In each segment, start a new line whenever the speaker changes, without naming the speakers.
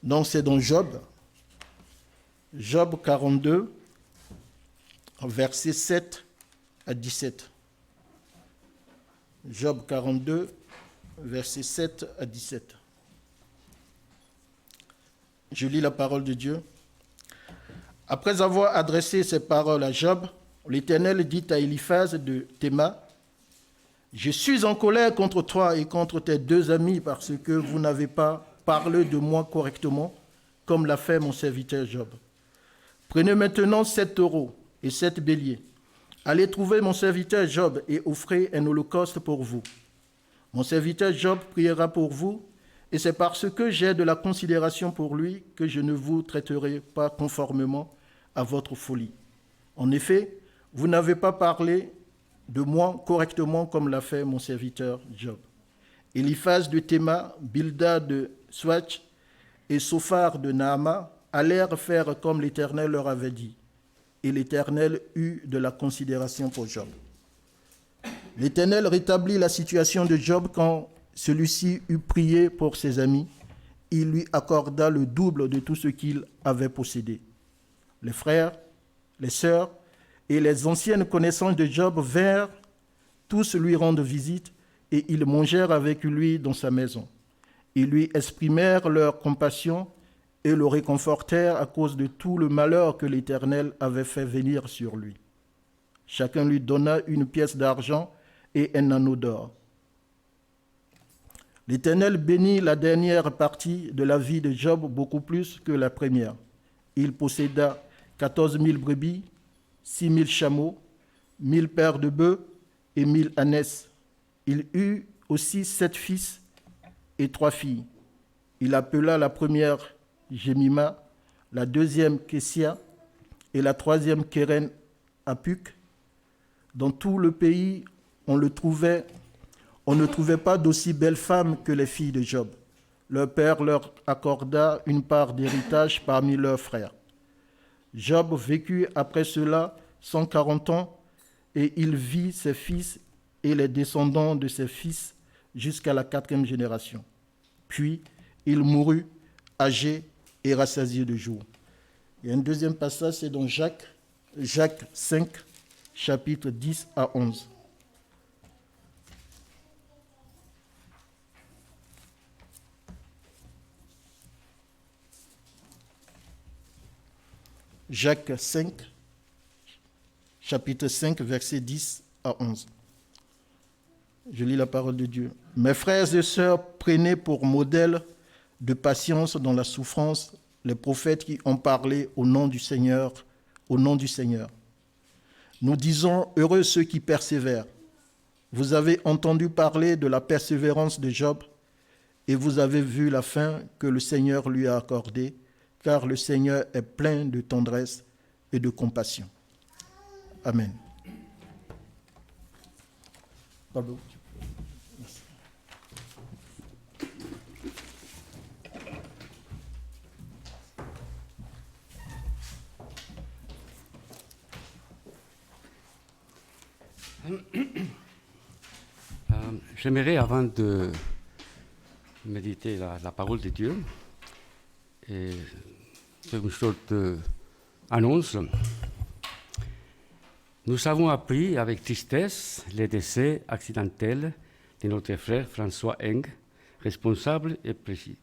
Donc c'est dans Job 42, versets 7 à 17. Job 42, versets 7 à 17. Je lis la parole de Dieu. Après avoir adressé ces paroles à Job, l'Éternel dit à Eliphaz de Théma, « Je suis en colère contre toi et contre tes deux amis parce que vous n'avez pas parlé de moi correctement, comme l'a fait mon serviteur Job. Prenez maintenant 7 taureaux et 7 béliers. Allez trouver mon serviteur Job et offrez un holocauste pour vous. Mon serviteur Job priera pour vous, et c'est parce que j'ai de la considération pour lui que je ne vous traiterai pas conformément à votre folie. En effet, vous n'avez pas parlé de moi correctement comme l'a fait mon serviteur Job. » Eliphaz de Théma, Bildad de Swatch et Sophar de Naama allèrent faire comme l'Éternel leur avait dit. Et l'Éternel eut de la considération pour Job. L'Éternel rétablit la situation de Job quand celui-ci eut prié pour ses amis. Il lui accorda le double de tout ce qu'il avait possédé. Les frères, les sœurs et les anciennes connaissances de Job vinrent tous lui rendre visite et ils mangèrent avec lui dans sa maison. Ils lui exprimèrent leur compassion et le réconfortèrent à cause de tout le malheur que l'Éternel avait fait venir sur lui. Chacun lui donna une pièce d'argent et un anneau d'or. L'Éternel bénit la dernière partie de la vie de Job beaucoup plus que la première. Il posséda 14 000 brebis, 6 000 chameaux, 1 000 paires de bœufs et 1 000 ânesses. Il eut aussi 7 fils et 3 filles. Il appela la première Jemima, la deuxième Kessia et la troisième Kéren Apuk. Dans tout le pays, on ne trouvait pas d'aussi belles femmes que les filles de Job. Leur père leur accorda une part d'héritage parmi leurs frères. Job vécut après cela 140 ans et il vit ses fils et les descendants de ses fils jusqu'à la 4e génération. Puis il mourut âgé et rassasié de jours. Il y a un deuxième passage, c'est dans Jacques 5, chapitres 10 à 11. Jacques 5, chapitre 5, versets 10 à 11. Je lis la parole de Dieu. « Mes frères et sœurs, prenez pour modèle de patience dans la souffrance les prophètes qui ont parlé au nom du Seigneur. Nous disons, heureux ceux qui persévèrent. Vous avez entendu parler de la persévérance de Job et vous avez vu la fin que le Seigneur lui a accordée, car le Seigneur est plein de tendresse et de compassion. » Amen. Pardon. Merci.
J'aimerais, avant de méditer la parole de Dieu, et faire une sorte d'annonce. Nous avons appris avec tristesse le décès accidentel de notre frère François Eng, responsable et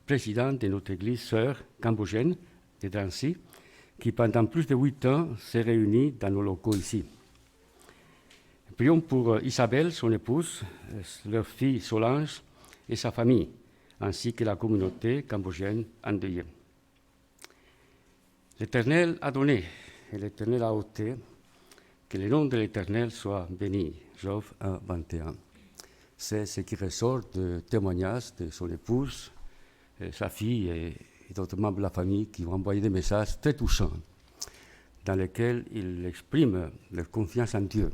président de notre église sœur cambodgienne de Drancy, qui pendant plus de 8 ans s'est réunie dans nos locaux ici. Prions pour Isabelle, son épouse, leur fille Solange et sa famille, ainsi que la communauté cambodgienne endeuillée. L'Éternel a donné et l'Éternel a ôté. Que le nom de l'Éternel soit béni. Job 1, 21. C'est ce qui ressort du témoignage de son épouse, sa fille et d'autres membres de la famille qui ont envoyé des messages très touchants dans lesquels ils expriment leur confiance en Dieu.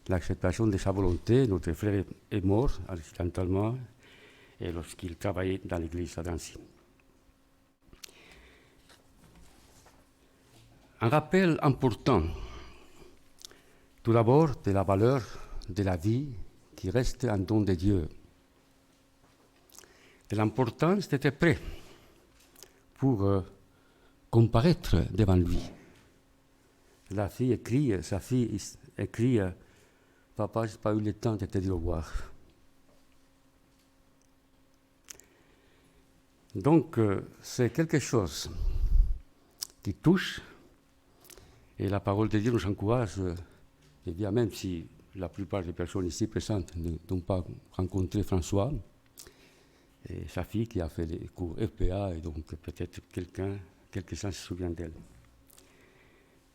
L'acceptation de sa volonté, notre frère est mort accidentellement et lorsqu'il travaillait dans l'église à Drancy. Un rappel important, tout d'abord, de la valeur de la vie qui reste un don de Dieu, de l'importance d'être prêt pour comparaître devant lui. Sa fille écrit Papa, je n'ai pas eu le temps de te dire au revoir. Donc, c'est quelque chose qui touche, et la parole de Dieu nous encourage, et bien même si la plupart des personnes ici présentes n'ont pas rencontré François, et sa fille qui a fait les cours FPA, et donc peut-être quelques-uns se souviennent d'elle.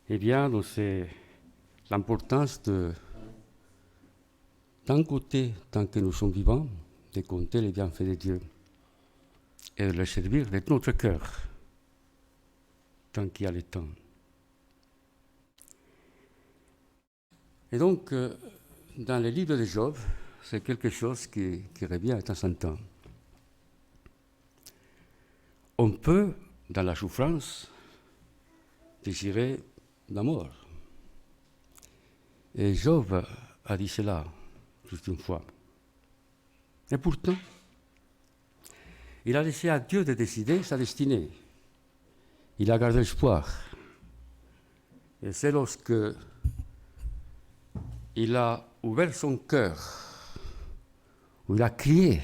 Eh bien, donc c'est l'importance d'un côté, tant que nous sommes vivants, de compter les bienfaits de Dieu et de le servir de tout notre cœur, tant qu'il y a le temps. Et donc, dans le livre de Job, c'est quelque chose qui revient de temps en temps. On peut, dans la souffrance, désirer la mort. Et Job a dit cela juste une fois. Et pourtant, il a laissé à Dieu de décider sa destinée. Il a gardé l'espoir. Et c'est lorsque il a ouvert son cœur, où il a crié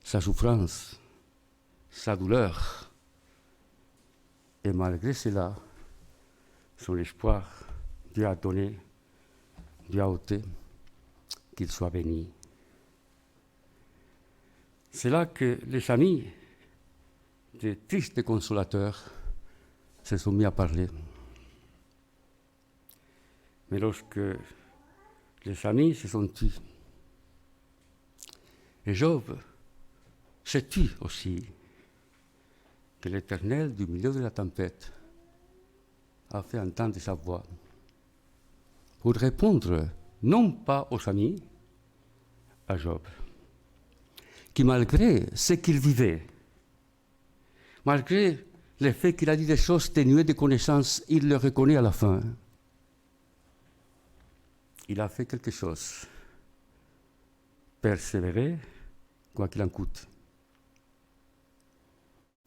sa souffrance, sa douleur, et malgré cela, son espoir, Dieu a donné, Dieu a ôté, qu'il soit béni. C'est là que les amis des tristes consolateurs se sont mis à parler. Mais lorsque les amis se sont tus, et Job se tue aussi, que l'Éternel, du milieu de la tempête, a fait entendre sa voix pour répondre non pas aux amis, à Job, qui malgré ce qu'il vivait, malgré le fait qu'il a dit des choses dénuées de connaissances, il le reconnaît à la fin. Il a fait quelque chose, persévérer, quoi qu'il en coûte.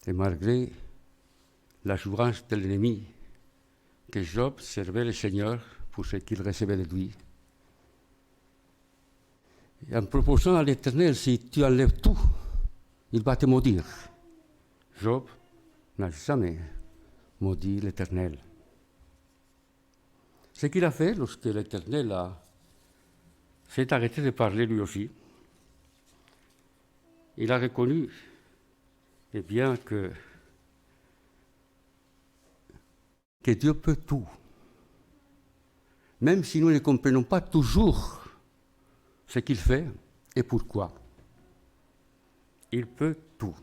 Et malgré la jourrance de l'ennemi, que Job servait le Seigneur pour ce qu'il recevait de lui. Et en proposant à l'Éternel, si tu enlèves tout, il va te maudire. Job n'a jamais maudit l'Éternel. Ce qu'il a fait lorsque l'Éternel s'est arrêté de parler lui aussi, il a reconnu, eh bien, que Dieu peut tout. Même si nous ne comprenons pas toujours ce qu'il fait et pourquoi. Il peut tout.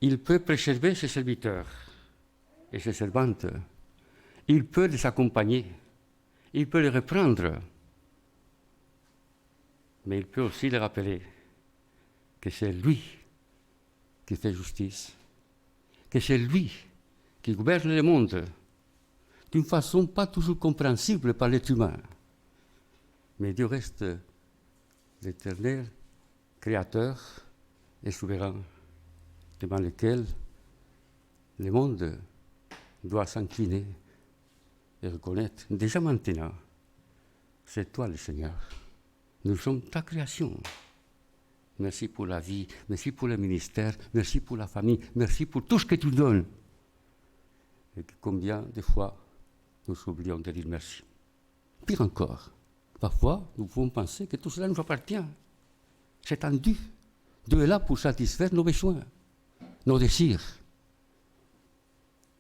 Il peut préserver ses serviteurs et ses servantes. Il peut les accompagner. Il peut les reprendre. Mais il peut aussi les rappeler que c'est lui qui fait justice, que c'est lui qui gouverne le monde d'une façon pas toujours compréhensible par l'être humain. Mais Dieu reste l'Éternel, créateur et souverain, devant lequel le monde doit s'incliner et reconnaître, déjà maintenant, c'est toi le Seigneur. Nous sommes ta création. Merci pour la vie, merci pour le ministère, merci pour la famille, merci pour tout ce que tu donnes. Et combien de fois nous oublions de dire merci. Pire encore, parfois nous pouvons penser que tout cela nous appartient. C'est tendu. Dieu est là pour satisfaire nos besoins, nos désirs.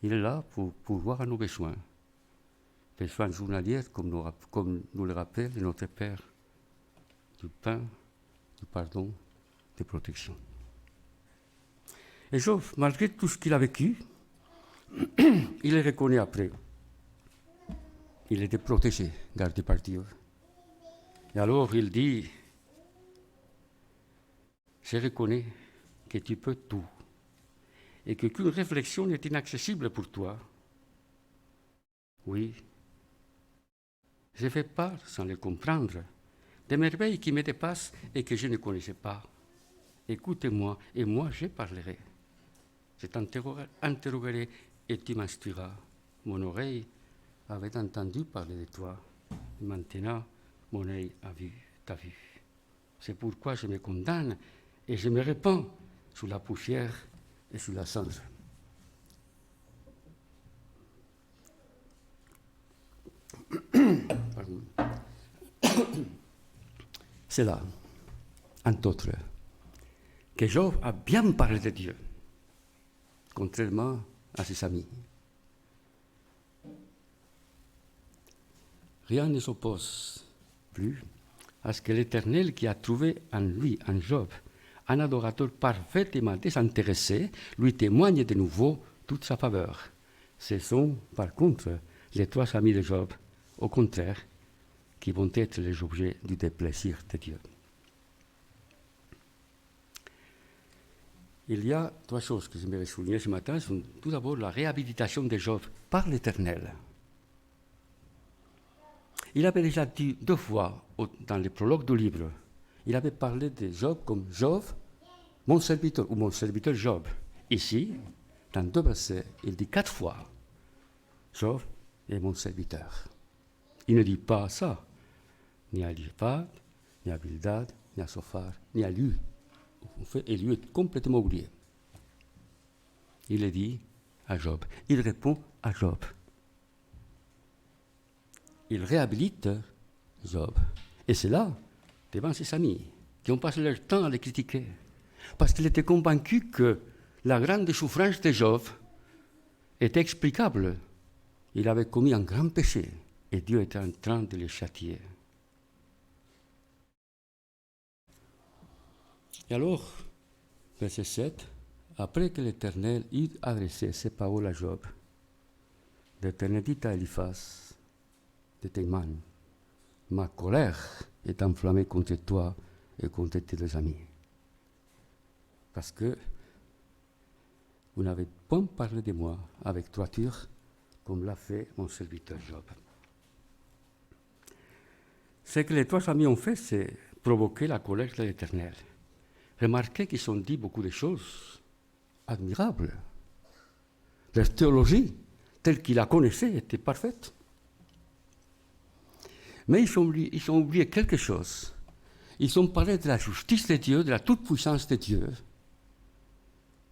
Il est là pour pourvoir à nos besoins. Besoins journaliers, comme nous le rappelle notre Père, du pain, du pardon, de protection. Et Job, malgré tout ce qu'il a vécu, il le reconnaît après. Il était protégé, gardé par Dieu. Et alors il dit, je reconnais que tu peux tout et qu'aucune réflexion n'est inaccessible pour toi. Oui, je fais part, sans le comprendre, des merveilles qui me dépassent et que je ne connaissais pas. Écoutez-moi et moi je parlerai. Je t'interrogerai et tu m'instruiras. Mon oreille avait entendu parler de toi. Et maintenant, mon œil a vu ta vue. C'est pourquoi je me condamne et je me répands sous la poussière et sous la cendre. C'est là, entre autres, que Job a bien parlé de Dieu, contrairement à ses amis. Rien ne s'oppose plus à ce que l'Éternel qui a trouvé en lui, en Job, un adorateur parfaitement désintéressé, lui témoigne de nouveau toute sa faveur. Ce sont, par contre, les trois amis de Job, au contraire, qui vont être les objets du déplaisir de Dieu. Il y a trois choses que j'aimerais souligner ce matin. Tout d'abord, la réhabilitation de Job par l'Éternel. Il avait déjà dit 2 fois dans le prologue du livre, il avait parlé de Job comme Job, mon serviteur, ou mon serviteur Job. Ici, dans 2 versets, il dit 4 fois, Job est mon serviteur. Il ne dit pas ça, ni à Eliphaz, ni à Bildad, ni à Sophar, ni à lui. En fait, Élie est complètement oublié. Il le dit à Job. Il répond à Job. Il réhabilite Job. Et c'est là, devant ses amis, qui ont passé leur temps à le critiquer. Parce qu'il était convaincu que la grande souffrance de Job était explicable. Il avait commis un grand péché et Dieu était en train de le châtier. Et alors, verset 7, après que l'Éternel eut adressé ces paroles à Job, l'Éternel dit à Eliphaz de Théman, ma colère est enflammée contre toi et contre tes amis. Parce que vous n'avez point parlé de moi avec droiture, comme l'a fait mon serviteur Job. Ce que les trois amis ont fait, c'est provoquer la colère de l'Éternel. Remarquez qu'ils ont dit beaucoup de choses admirables. Leur théologie, telle qu'ils la connaissaient, était parfaite. Mais ils ont oublié quelque chose. Ils ont parlé de la justice de Dieu, de la toute-puissance de Dieu,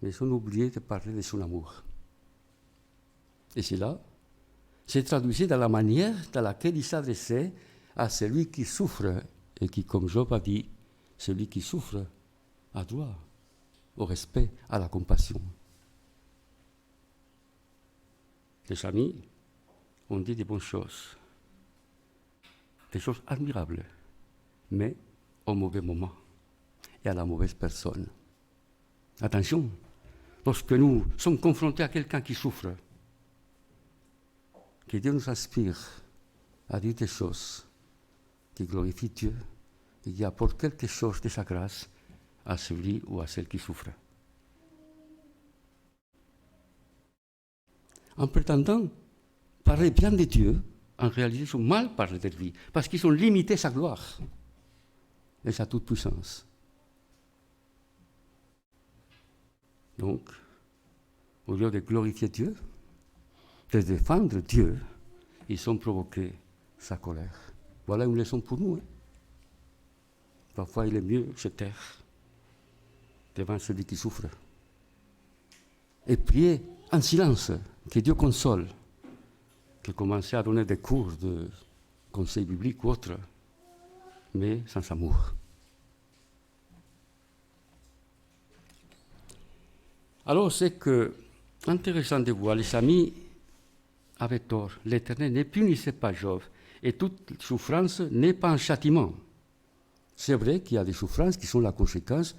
mais ils ont oublié de parler de son amour. Et cela se traduisait dans la manière dans laquelle ils s'adressaient à celui qui souffre, et qui, comme Job a dit, celui qui souffre a droit au respect, à la compassion. Les amis ont dit des bonnes choses, des choses admirables, mais au mauvais moment et à la mauvaise personne. Attention, lorsque nous sommes confrontés à quelqu'un qui souffre, que Dieu nous inspire à dire des choses qui glorifient Dieu et qui apportent quelque chose de sa grâce à celui ou à celle qui souffre. En prétendant parler bien de Dieu, en réalité, ils ont mal parlé de lui, parce qu'ils ont limité sa gloire et sa toute-puissance. Donc, au lieu de glorifier Dieu, de défendre Dieu, ils ont provoqué sa colère. Voilà une leçon pour nous. Parfois, il est mieux se taire devant celui qui souffre et prier en silence, que Dieu console, que commencer à donner des cours de conseils bibliques ou autres, mais sans amour. Alors, c'est intéressant de voir, les amis avaient tort. L'Éternel ne punissait pas Job, et toute souffrance n'est pas un châtiment. C'est vrai qu'il y a des souffrances qui sont la conséquence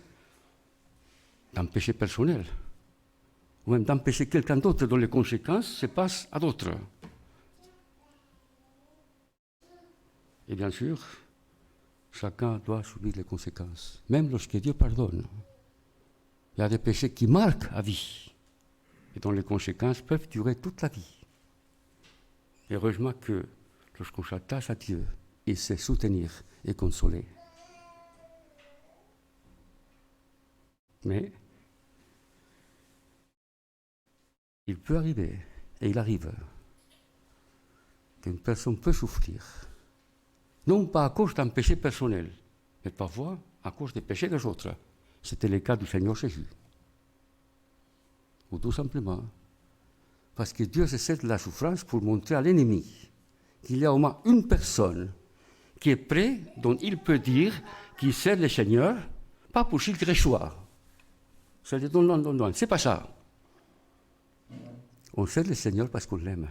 d'un péché personnel, ou même d'empêcher quelqu'un d'autre dont les conséquences se passent à d'autres. Et bien sûr, chacun doit subir les conséquences, même lorsque Dieu pardonne. Il y a des péchés qui marquent à vie, et dont les conséquences peuvent durer toute la vie. Heureusement que lorsqu'on s'attache à Dieu, il sait soutenir et consoler. Mais il peut arriver, et il arrive, qu'une personne peut souffrir, non pas à cause d'un péché personnel, mais parfois à cause des péchés des autres. C'était le cas du Seigneur Jésus. Ou tout simplement parce que Dieu se sert de la souffrance pour montrer à l'ennemi qu'il y a au moins une personne qui est prête, dont il peut dire qu'il sert le Seigneur, pas pour qu'il reçoit. C'est le non, c'est pas ça. On sert le Seigneur parce qu'on l'aime.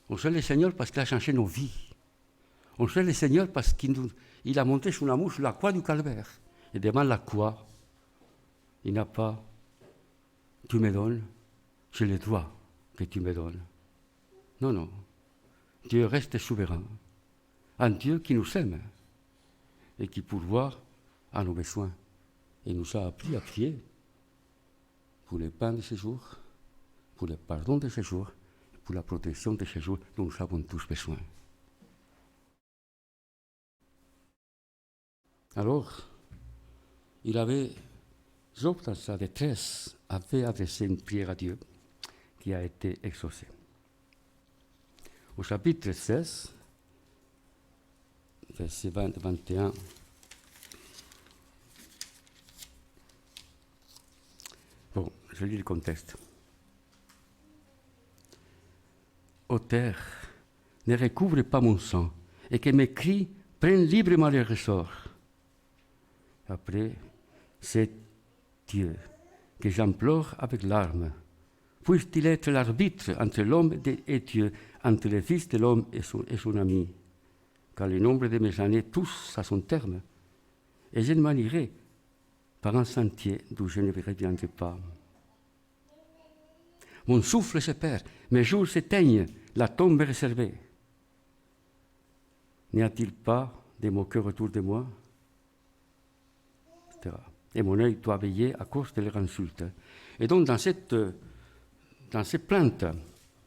On sert le Seigneur parce qu'il a changé nos vies. On sert le Seigneur parce qu'il a montré son amour sur la croix du calvaire. Et devant la croix, il n'a pas « tu me donnes, j'ai le droit que tu me donnes ». Non. Dieu reste souverain. Un Dieu qui nous aime et qui pourvoit à nos besoins. Et nous a appris à prier pour le pain de ce jour, pour le pardon de ce jour, pour la protection de ce jour dont nous avons tous besoin. Alors, Job, dans sa détresse, avait adressé une prière à Dieu qui a été exaucée. Au chapitre 16, versets 20-21, bon, je lis le contexte. Ô terre, ne recouvre pas mon sang, et que mes cris prennent librement leur ressort. Après, c'est Dieu que j'implore avec larmes. Puisse-t-il être l'arbitre entre l'homme et Dieu, entre le Fils de l'homme et son ami, car le nombre de mes années touche à son terme, et je ne m'en irai par un sentier d'où je ne reviendrai pas. Mon souffle se perd, mes jours s'éteignent, la tombe est réservée. N'y a-t-il pas des moqueurs autour de moi? Etc. Et mon œil doit veiller à cause de leur insulte. Et donc, dans ces plaintes,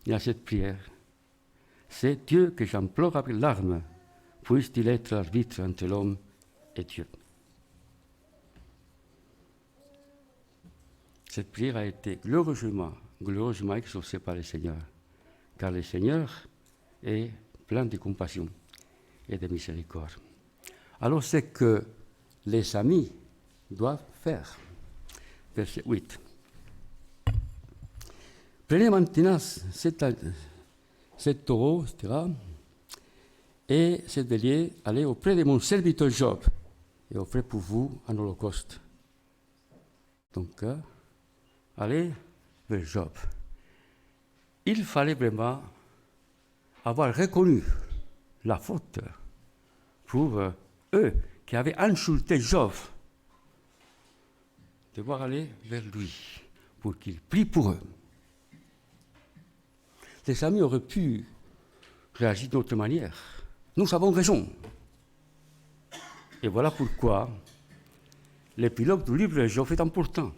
il y a cette prière. C'est Dieu que j'implore avec larmes. Puisse-t-il être l'arbitre entre l'homme et Dieu. Cette prière a été glorieusement exaucée par le Seigneur, car le Seigneur est plein de compassion et de miséricorde. Alors, c'est que les amis doivent faire. Verset 8. Prenez maintenant cet taureau, etc., et cet bélier, allez auprès de mon serviteur Job et offrez pour vous un holocauste. Donc, allez vers Job. Il fallait vraiment avoir reconnu la faute pour eux qui avaient insulté Job, devoir aller vers lui pour qu'il prie pour eux. Les amis auraient pu réagir d'une autre manière. Nous avons raison. Et voilà pourquoi l'épilogue du livre de Job est important.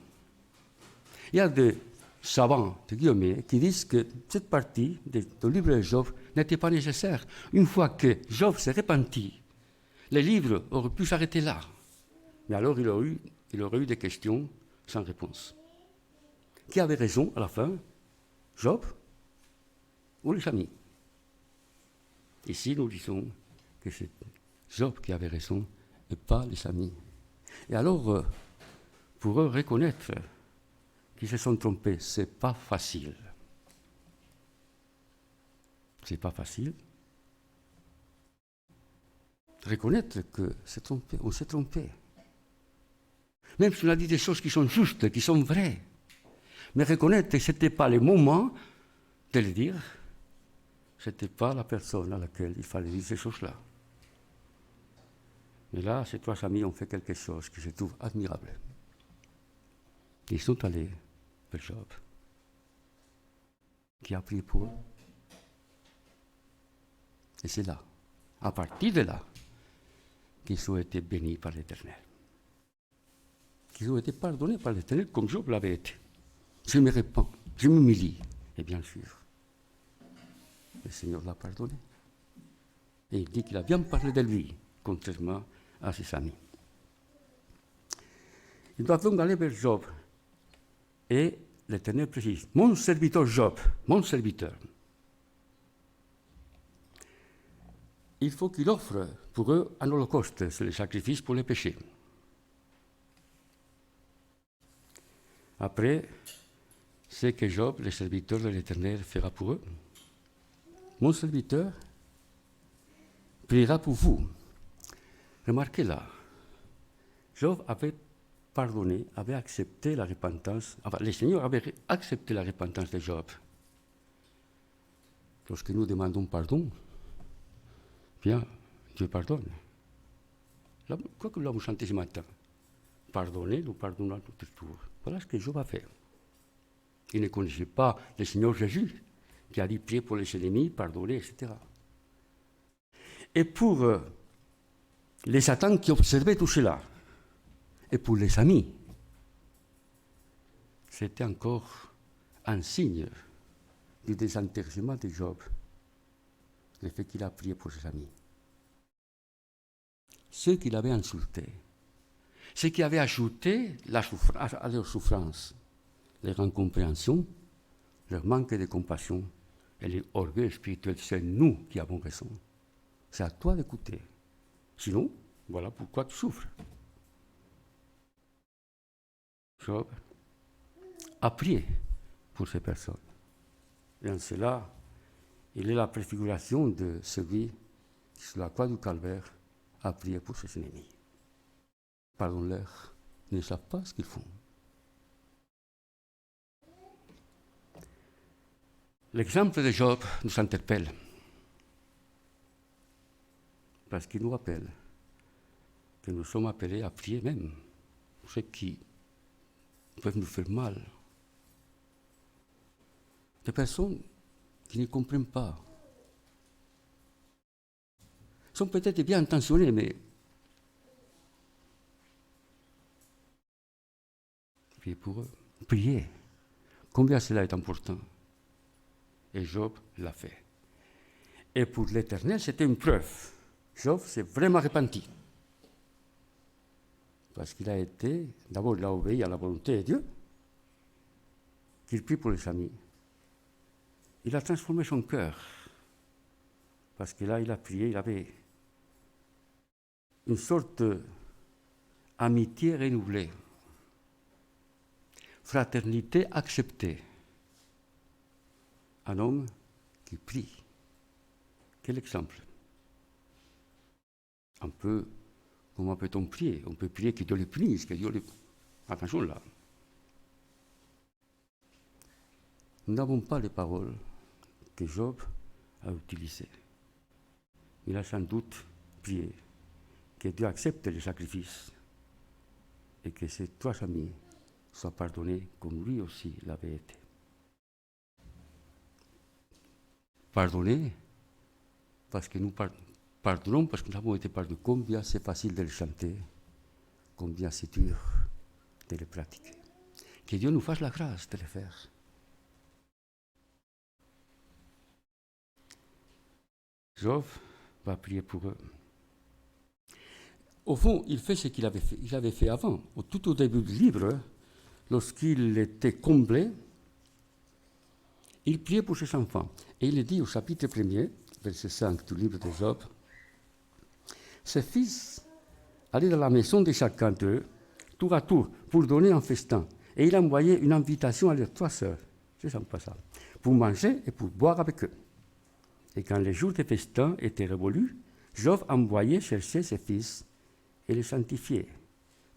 Il y a des savants, de guillemets, qui disent que cette partie du livre de Job n'était pas nécessaire. Une fois que Job s'est repenti, le livre aurait pu s'arrêter là. Mais alors il aurait eu des questions sans réponse. Qui avait raison à la fin? Job ou les amis? Ici, nous disons que c'est Job qui avait raison et pas les amis. Et alors, pour eux reconnaître qu'ils se sont trompés, c'est pas facile. C'est pas facile. Reconnaître qu'on s'est trompé. Même si on a dit des choses qui sont justes, qui sont vraies. Mais reconnaître que ce n'était pas le moment de le dire, ce n'était pas la personne à laquelle il fallait dire ces choses-là. Mais là, ces trois amis ont fait quelque chose que je trouve admirable. Ils sont allés vers Job, qui a prié pour eux. Et c'est là, à partir de là, qu'ils ont été bénis par l'Éternel. Qu'ils ont été pardonnés par l'Éternel comme Job l'avait été. Je me répands, je m'humilie, et bien sûr, le Seigneur l'a pardonné. Et il dit qu'il a bien parlé de lui, contrairement à ses amis. Ils doivent donc aller vers Job et l'Éternel précise, mon serviteur Job, mon serviteur, il faut qu'il offre pour eux un holocauste, c'est le sacrifice pour les péchés. Après, c'est que Job, le serviteur de l'Éternel, fera pour eux. Mon serviteur priera pour vous. Remarquez là, Job avait pardonné, avait accepté la repentance, enfin, le Seigneur avait accepté la repentance de Job. Lorsque nous demandons pardon, bien, Dieu pardonne. Quoi que nous l'avons chanté ce matin, pardonner, nous pardonnons à notre tour. Voilà ce que Job a fait. Il ne connaissait pas le Seigneur Jésus, qui a dit prier pour les ennemis, pardonner, etc. Et pour les Satans qui observaient tout cela, et pour les amis, c'était encore un signe du désintéressement de Job, le fait qu'il a prié pour ses amis. Ceux qui l'avaient insulté, ceux qui avaient ajouté à leur souffrance, leur incompréhension, leur manque de compassion et leur orgueil spirituel, c'est nous qui avons raison. C'est à toi d'écouter. Sinon, voilà pourquoi tu souffres. Job a prié pour ces personnes. Et en cela, il est la préfiguration de celui qui, sur la croix du Calvaire, a prié pour ses ennemis. Pardonne-leur, ils ne savent pas ce qu'ils font. L'exemple de Job nous interpelle, parce qu'il nous rappelle que nous sommes appelés à prier même pour ceux qui peuvent nous faire mal. Des personnes qui ne comprennent pas, sont peut-être bien intentionnées, mais priez pour eux. Priez. Combien cela est important. Et Job l'a fait. Et pour l'Éternel, c'était une preuve. Job s'est vraiment repenti. Parce qu'il a été, d'abord, il a obéi à la volonté de Dieu, qu'il prie pour les amis. Il a transformé son cœur. Parce que là, il a prié, il avait une sorte d'amitié renouvelée, fraternité acceptée. Un homme qui prie. Quel exemple? Comment peut-on prier? On peut prier que Dieu le punisse, que Dieu le... Attention là. Nous n'avons pas les paroles que Job a utilisées. Il a sans doute prié que Dieu accepte le sacrifice et que ses trois amis soient pardonnés comme lui aussi l'avait été. Pardonner parce que nous pardonnons, parce que nous avons été pardonnés. Combien c'est facile de le chanter, combien c'est dur de le pratiquer. Que Dieu nous fasse la grâce de le faire. Job va prier pour eux. Au fond, il fait ce qu'il avait fait. Il avait fait avant. Tout au début du livre, lorsqu'il était comblé, il priait pour ses enfants. Et il dit au chapitre 1er, verset 5 du livre de Job, ses fils allaient dans la maison de chacun d'eux, tour à tour, pour donner un festin. Et il envoyait une invitation à leurs trois sœurs, c'est sympa ça, pour manger et pour boire avec eux. Et quand les jours de festin étaient révolus, Job envoyait chercher ses fils et les sanctifiait.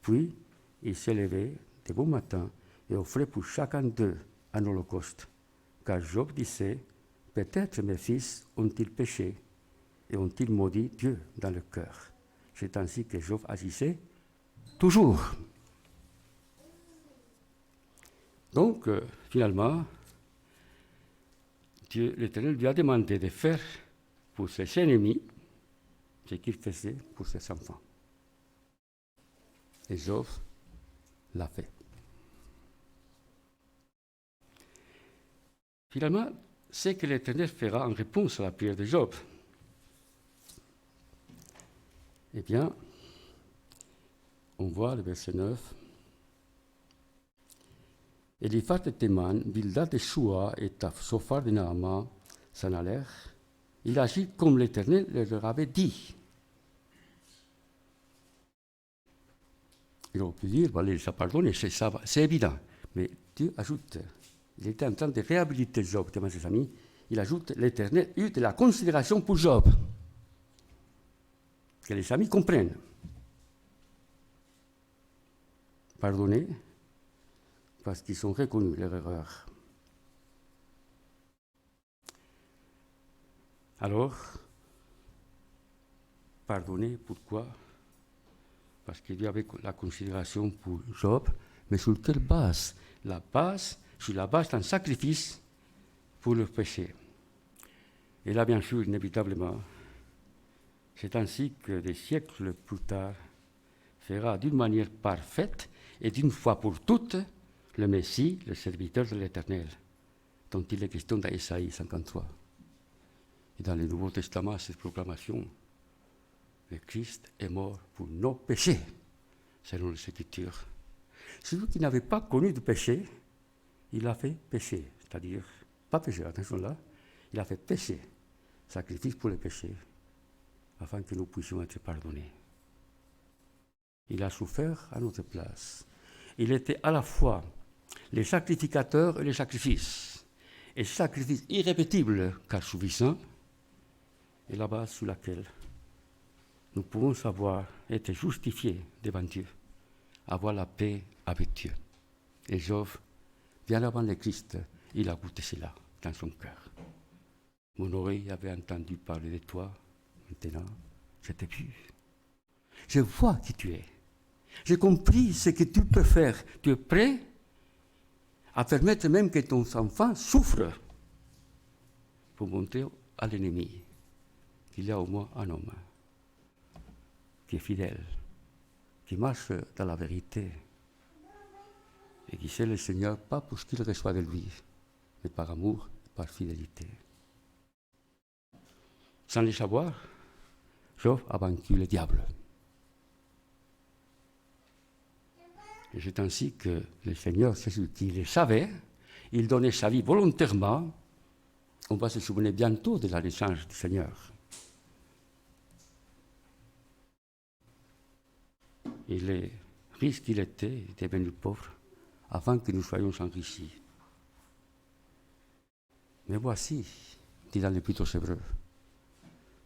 Puis, il s'élevait de bon matin et offrait pour chacun d'eux un holocauste. Car Job disait, peut-être mes fils ont-ils péché et ont-ils maudit Dieu dans leur cœur. C'est ainsi que Job agissait toujours. Donc, finalement, Dieu, l'Éternel lui a demandé de faire pour ses ennemis ce qu'il faisait pour ses enfants. Et Job l'a fait. Finalement, ce que l'Éternel fera en réponse à la prière de Job, eh bien, on voit le verset 9. Eliphaz et Théman, Bildad et Shua et Sophar de Naaman s'en allèrent. Il agit comme l'Éternel leur avait dit. Il aurait pu dire, il les a pardonnés, c'est évident. Mais Dieu ajoute, il était en train de réhabiliter Job devant ses amis, il ajoute, l'Éternel eut de la considération pour Job. Que les amis comprennent. Pardonner, parce qu'ils ont reconnu leur erreur. Alors, pardonner, pourquoi? Parce qu'il y avait la considération pour Job, mais sur quelle base? Sur la base d'un sacrifice pour le péché. Et là, bien sûr, inévitablement, c'est ainsi que des siècles plus tard fera d'une manière parfaite et d'une fois pour toutes le Messie, le serviteur de l'Éternel, dont il est question dans Ésaïe 53. Et dans le Nouveau Testament, cette proclamation, le Christ est mort pour nos péchés, selon les Écritures. Celui qui n'avait pas connu de péché, il a fait péché, c'est-à-dire, pas péché, attention là, il a fait péché, sacrifice pour le péché, afin que nous puissions être pardonnés. Il a souffert à notre place. Il était à la fois le sacrificateur et le sacrifice. Et ce sacrifice irrépétible, car suffisant, est la base sur laquelle nous pouvons savoir être justifiés devant Dieu, avoir la paix avec Dieu. Et Job, bien avant le Christ, il a goûté cela dans son cœur. Mon oreille avait entendu parler de toi, maintenant je t'ai vu. Je vois qui tu es. J'ai compris ce que tu peux faire. Tu es prêt à permettre même que ton enfant souffre pour montrer à l'ennemi qu'il y a au moins un homme qui est fidèle, qui marche dans la vérité et qui sait le Seigneur pas pour ce qu'il reçoit de lui, mais par amour et par fidélité. Sans le savoir, Job a vaincu le diable. Et c'est ainsi que le Seigneur, c'est celui qui le savait, il donnait sa vie volontairement. On va se souvenir bientôt de la naissance du Seigneur. Et les riches qu'il était devenu pauvre, afin que nous soyons enrichis. Mais voici, dit dans l'Épître aux Hébreux,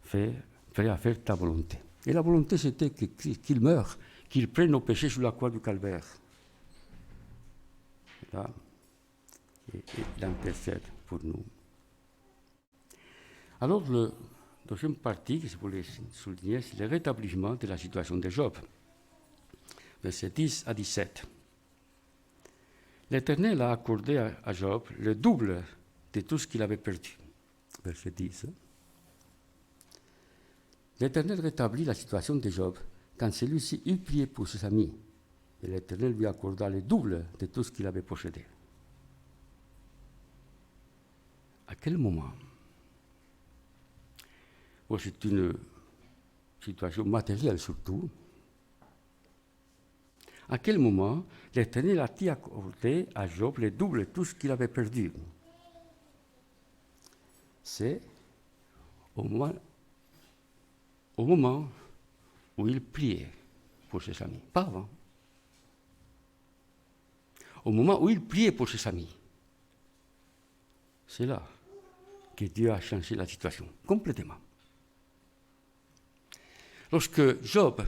prêt à faire ta volonté. Et la volonté, c'était qu'il meure, qu'il prenne nos péchés sur la croix du calvaire. Et là, il intercède pour nous. Alors, la deuxième partie que je voulais souligner, c'est le rétablissement de la situation de Job. Versets 10 à 17. L'Éternel a accordé à Job le double de tout ce qu'il avait perdu. Verset 10. L'Éternel rétablit la situation de Job quand celui-ci eut prié pour ses amis. Et l'Éternel lui accorda le double de tout ce qu'il avait possédé. À quel moment? Bon, c'est une situation matérielle surtout. À quel moment l'Éternel a-t-il accordé à Job le double de tout ce qu'il avait perdu? C'est au moment où il priait pour ses amis, pas avant. Au moment où il priait pour ses amis, c'est là que Dieu a changé la situation complètement. Lorsque Job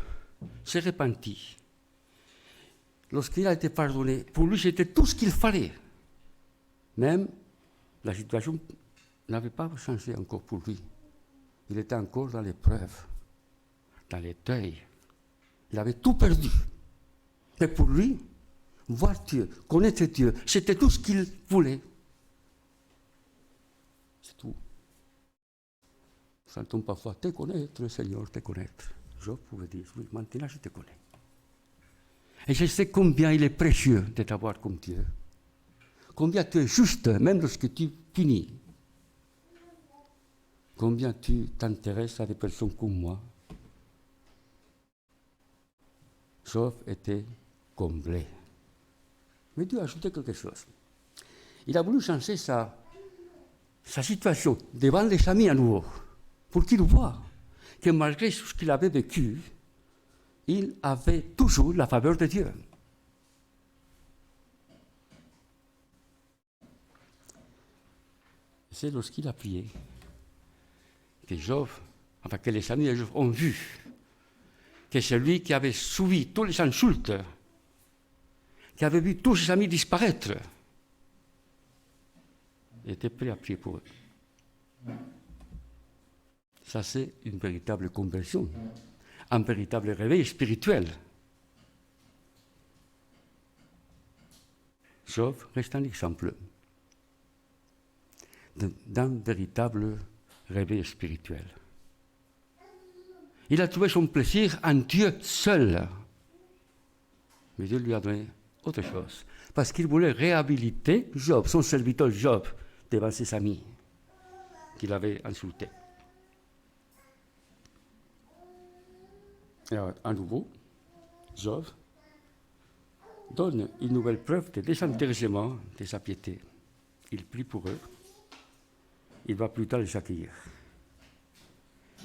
s'est repenti, lorsqu'il a été pardonné, pour lui c'était tout ce qu'il fallait. Même la situation n'avait pas changé encore pour lui. Il était encore dans l'épreuve, dans les deuils. Il avait tout perdu. Mais pour lui, voir Dieu, connaître Dieu, c'était tout ce qu'il voulait. C'est tout. Nous sentons parfois te connaître, le Seigneur, te connaître. Job pouvait dire, oui, maintenant je te connais. Et je sais combien il est précieux de t'avoir comme Dieu. Combien tu es juste, même lorsque tu punis. Combien tu t'intéresses à des personnes comme moi. Job était comblé. Mais Dieu a ajouté quelque chose. Il a voulu changer sa situation devant les amis à nouveau, pour qu'il voit que malgré tout ce qu'il avait vécu, il avait toujours la faveur de Dieu. C'est lorsqu'il a prié que les amis de Job ont vu que celui qui avait subi tous les insultes, qui avait vu tous ses amis disparaître, était prêt à prier pour eux. Ça, c'est une véritable conversion, un véritable réveil spirituel. Job reste un exemple d'un véritable réveil spirituel. Il a trouvé son plaisir en Dieu seul. Mais Dieu lui a donné autre chose. Parce qu'il voulait réhabiliter Job, son serviteur Job, devant ses amis qu'il avait insultés. Et à nouveau, Job donne une nouvelle preuve de désintéressement de sa piété. Il prie pour eux. Il va plus tard les accueillir.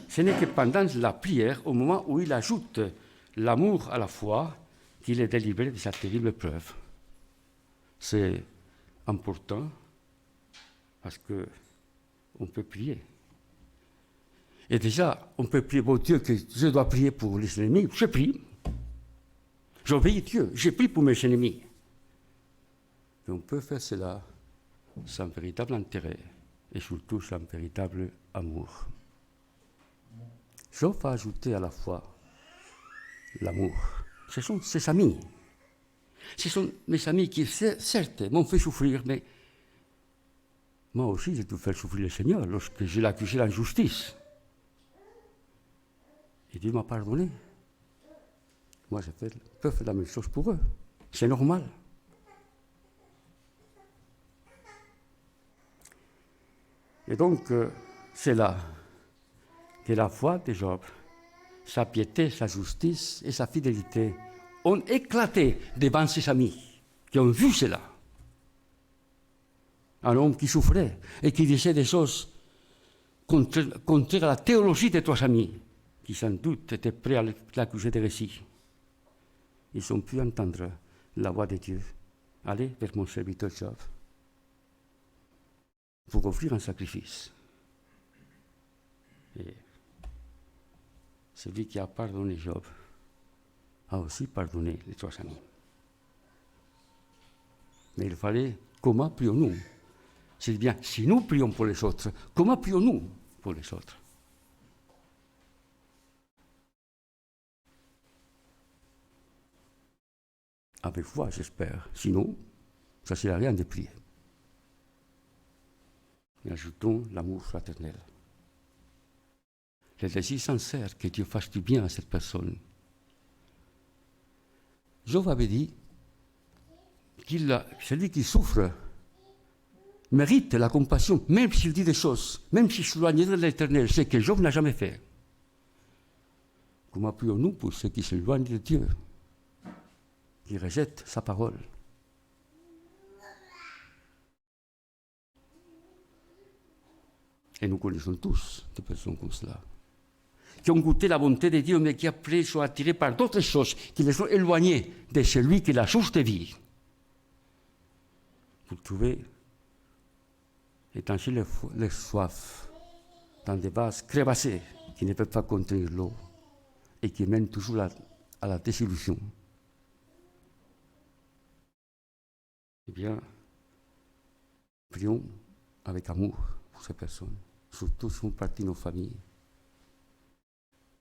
Ce n'est que pendant la prière, au moment où il ajoute l'amour à la foi, qu'il est délivré de sa terrible preuve. C'est important parce qu'on peut prier. Et déjà, on peut prier pour Dieu que je dois prier pour les ennemis. Je prie. J'obéis Dieu. Je prie pour mes ennemis. Et on peut faire cela sans véritable intérêt et surtout sans véritable amour. Job a ajouté à la fois l'amour. Ce sont ses amis. Ce sont mes amis qui, certes, m'ont fait souffrir, mais moi aussi, j'ai dû faire souffrir le Seigneur lorsque je l'ai accusé d'injustice. Et Dieu m'a pardonné. Moi, je peux faire la même chose pour eux. C'est normal. Et donc, c'est là que la foi de Job, sa piété, sa justice et sa fidélité ont éclaté devant ses amis qui ont vu cela. Un homme qui souffrait et qui disait des choses contraires à la théologie de trois amis, qui sans doute étaient prêts à l'accuser d'hérésie. Ils ont pu entendre la voix de Dieu. Allez vers mon serviteur Job pour offrir un sacrifice. Et celui qui a pardonné Job a aussi pardonné les trois amis. Mais il fallait, comment prions-nous? C'est bien, si nous prions pour les autres, comment prions-nous pour les autres? Avec foi, j'espère. Sinon, ça ne sert à rien de prier. Et ajoutons l'amour fraternel. Le désir sincère que Dieu fasse du bien à cette personne. Job avait dit celui qui souffre mérite la compassion, même s'il dit des choses, même s'il s'éloigne de l'Éternel, ce que Job n'a jamais fait. Comment prions-nous pour ceux qui s'éloignent de Dieu, qui rejettent sa parole? Et nous connaissons tous des personnes comme cela, qui ont goûté la bonté de Dieu, mais qui après sont attirés par d'autres choses, qui les ont éloignés de celui qui est la source de vie. Vous trouvez étancher les soifs dans des vases crevassés qui ne peuvent pas contenir l'eau et qui mènent toujours à la désillusion. Eh bien, prions avec amour pour ces personnes, surtout si font partie de nos familles.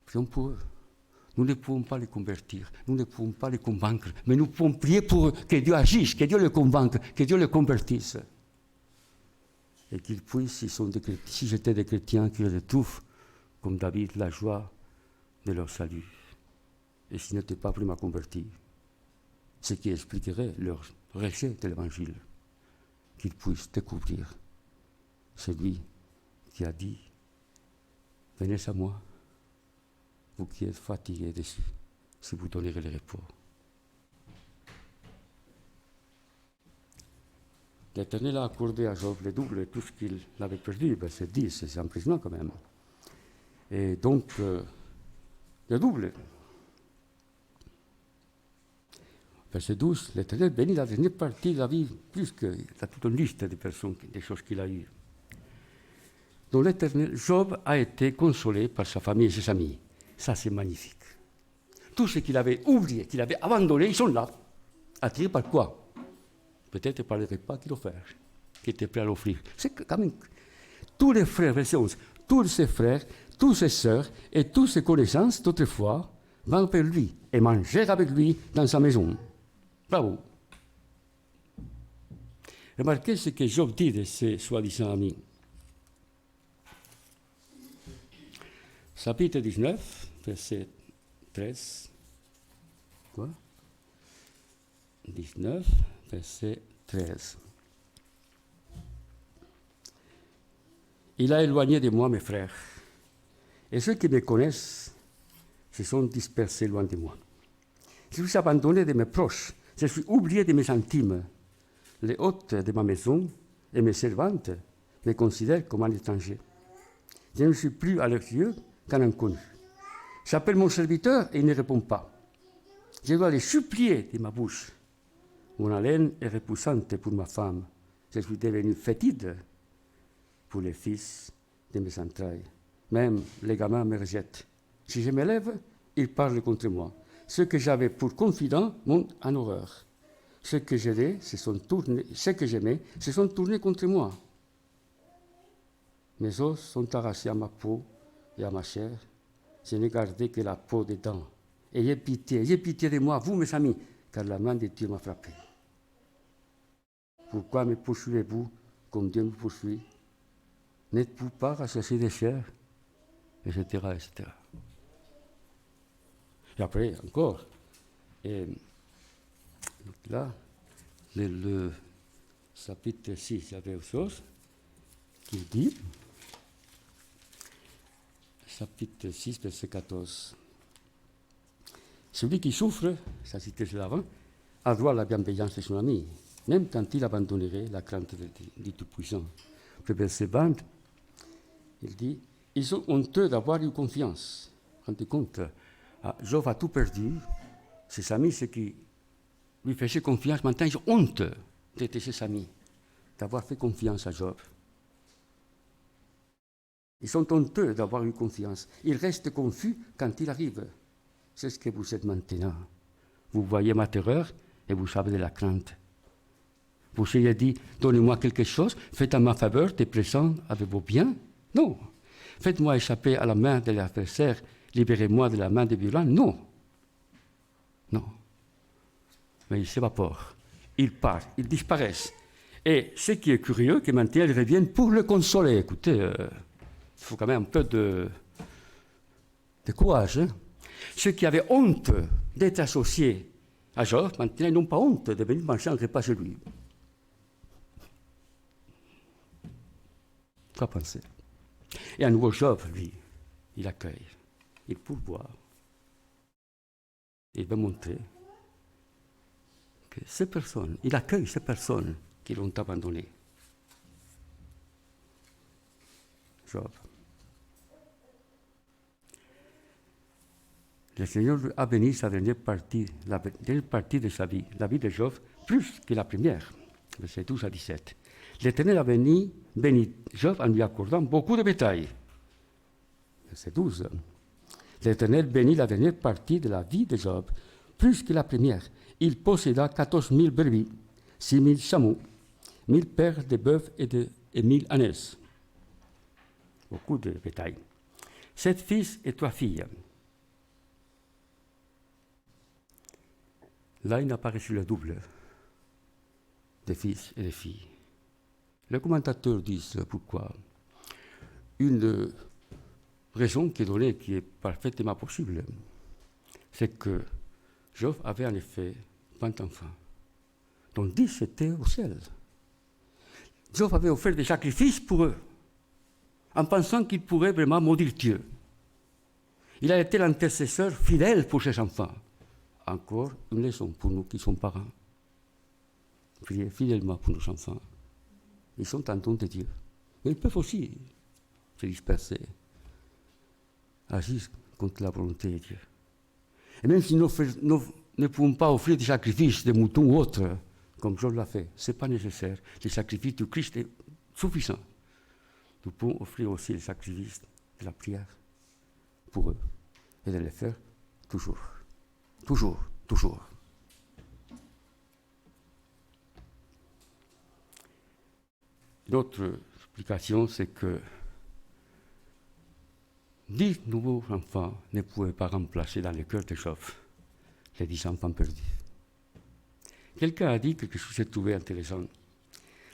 Prions pour eux. Nous ne pouvons pas les convertir, nous ne pouvons pas les convaincre, mais nous pouvons prier pour eux, que Dieu agisse, que Dieu les convainque, que Dieu les convertisse. Et qu'ils puissent, si j'étais des chrétiens, qu'ils retrouvent, comme David, la joie de leur salut. Et s'ils n'étaient pas vraiment convertis, ce qui expliquerait leur rejet de l'Évangile, qu'ils puissent découvrir celui qui a dit « Venez à moi, vous qui êtes fatigués dessus, si vous donnerez le repos. » l'Éternel a accordé à Job le double de tout ce qu'il avait perdu. Ben, c'est 10, c'est impressionnant quand même. Et donc, le double. Verset 12, l'Éternel bénit la dernière partie de la vie, plus que la toute une liste de personnes, des choses qu'il a eues. Donc l'Éternel, Job a été consolé par sa famille et ses amis. Ça, c'est magnifique. Tout ce qu'il avait oublié, qu'il avait abandonné, ils sont là. Attirés par quoi? Peut-être par les repas qu'il offert, qu'il était prêt à l'offrir. C'est quand même tous les frères, verset 11, tous ses frères, toutes ses sœurs et toutes ses connaissances d'autrefois vont vers lui et manger avec lui dans sa maison. Bravo. Remarquez ce que Job dit de ses soi-disant amis. Chapitre 19, verset 13. Quoi? 19, verset 13. Il a éloigné de moi mes frères, et ceux qui me connaissent se sont dispersés loin de moi. Je suis abandonné de mes proches, je suis oublié de mes intimes. Les hôtes de ma maison et mes servantes me considèrent comme un étranger. Je ne suis plus à leurs yeux qu'un inconnu. J'appelle mon serviteur et il ne répond pas. Je dois les supplier de ma bouche. Mon haleine est repoussante pour ma femme. Je suis devenu fétide pour les fils de mes entrailles. Même les gamins me rejettent. Si je me lève, ils parlent contre moi. Ceux que j'avais pour confidents montent en horreur. Ceux que j'aimais se sont tournés contre moi. Mes os sont arrachés à ma peau et à ma chair. Je n'ai gardé que la peau des dents. Ayez pitié de moi, vous mes amis, car la main de Dieu m'a frappé. Pourquoi me poursuivez-vous comme Dieu me poursuit? N'êtes-vous pas rassasiés de chair? Etc., etc. Et après, encore, et là, le chapitre 6, il y avait autre chose qui dit, chapitre 6, verset 14. Celui qui souffre, ça c'était l'avant, a droit à la bienveillance de son ami, même quand il abandonnerait la crainte du Tout-Puissant. Le verset 20, il dit, ils sont honteux d'avoir eu confiance. Rendez compte, Job a tout perdu, ses amis, ceux qui lui faisaient confiance, maintenant ils ont honte d'être ses amis, d'avoir fait confiance à Job. Ils sont honteux d'avoir eu confiance. Ils restent confus quand il arrive. C'est ce que vous êtes maintenant. Vous voyez ma terreur et vous avez de la crainte. Vous ayez dit, donnez-moi quelque chose, faites en ma faveur des présents avec vos biens. Non. Faites-moi échapper à la main de l'adversaire, libérez-moi de la main des violents. Non. Non. Mais ils s'évaporent, ils partent, ils disparaissent. Et ce qui est curieux, que maintenant ils reviennent pour le consoler. Écoutez, il faut quand même un peu de courage. Hein? Ceux qui avaient honte d'être associés à Job, maintenant ils n'ont pas honte de venir manger un repas chez lui. Quoi penser? Et à nouveau, Job, lui, il accueille, il pourvoit. Il va montrer que ces personnes, il accueille ces personnes qui l'ont abandonné. Job. Le Seigneur a béni sa dernière partie, la dernière partie de sa vie, la vie de Job, plus que la première, versets 12 à 17. L'Éternel a béni Job en lui accordant beaucoup de bétail. Verset 12. L'Éternel bénit la dernière partie de la vie de Job, plus que la première. Il posséda 14 000 brebis, 6 000 chameaux, 1 000 paires de bœufs et 1 000 ânes. Beaucoup de bétail. 7 fils et 3 filles. Là, il n'a pas reçu le double de fils et de filles. Les commentateurs disent pourquoi. Une raison qui est donnée, qui est parfaitement possible, c'est que Job avait en effet 20 enfants, dont 10 étaient au ciel. Job avait offert des sacrifices pour eux, en pensant qu'il pourrait vraiment maudire Dieu. Il a été l'intercesseur fidèle pour ses enfants. Encore une leçon pour nous qui sommes parents. Priez fidèlement pour nos enfants. ils sont un don de Dieu. Mais ils peuvent aussi se disperser, agir contre la volonté de Dieu. Et même si nous ne pouvons pas offrir des sacrifices de moutons ou autres, comme Job l'a fait, ce n'est pas nécessaire. Le sacrifice du Christ est suffisant. Nous pouvons offrir aussi le sacrifice de la prière pour eux et de le faire toujours. Toujours, toujours. L'autre explication, c'est que 10 nouveaux enfants ne pouvaient pas remplacer dans le cœur de Job les 10 enfants perdus. Quelqu'un a dit quelque chose que j'ai trouvé intéressant.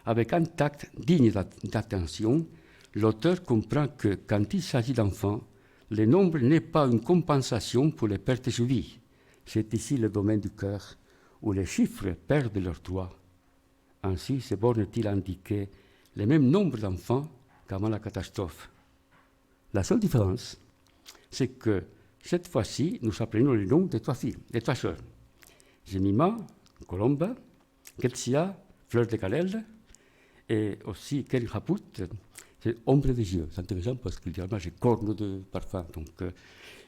Avec un tact digne d'attention, l'auteur comprend que quand il s'agit d'enfants, le nombre n'est pas une compensation pour les pertes subies. C'est ici le domaine du cœur, où les chiffres perdent leur droit. Ainsi se borne-t-il à indiquer le même nombre d'enfants qu'avant la catastrophe. La seule différence, c'est que cette fois-ci, nous apprenons le nom des 3 filles, des 3 sœurs. Jemima, Colomba, Ketsia, fleur de cannelle, et aussi Kerihaput, c'est ombre des yeux. C'est intéressant parce qu'il y a j'ai corne de parfum. Donc,